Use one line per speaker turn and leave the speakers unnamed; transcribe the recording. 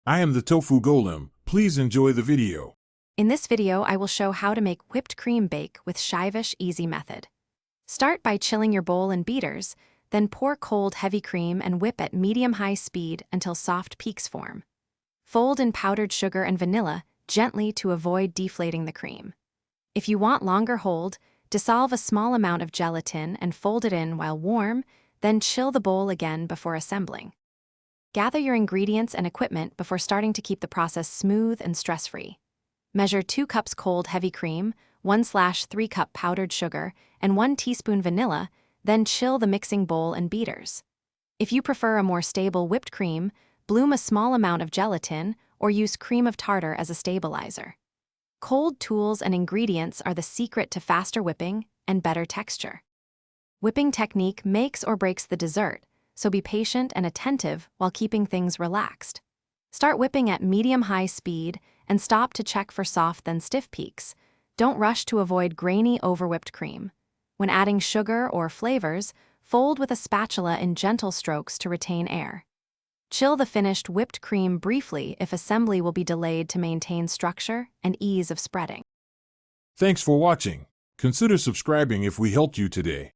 I am the Tofu Golem. Please enjoy the video.
In this video, I will show how to make whipped cream bake with Shivesh easy method. Start by chilling your bowl in beaters, then pour cold heavy cream and whip at medium-high speed until soft peaks form. Fold in powdered sugar and vanilla gently to avoid deflating the cream. If you want longer hold, dissolve a small amount of gelatin and fold it in while warm, then chill the bowl again before assembling. Gather your ingredients and equipment before starting to keep the process smooth and stress-free. Measure 2 cups cold heavy cream, 1/3 cup powdered sugar, and 1 teaspoon vanilla, then chill the mixing bowl and beaters. If you prefer a more stable whipped cream, bloom a small amount of gelatin or use cream of tartar as a stabilizer. Cold tools and ingredients are the secret to faster whipping and better texture. Whipping technique makes or breaks the dessert, so be patient and attentive while keeping things relaxed. Start whipping at medium-high speed and stop to check for soft then stiff peaks. Don't rush to avoid grainy over-whipped cream. When adding sugar or flavors, fold with a spatula in gentle strokes to retain air. Chill the finished whipped cream briefly if assembly will be delayed to maintain structure and ease of spreading.
Thanks for watching. Consider subscribing if we helped you today.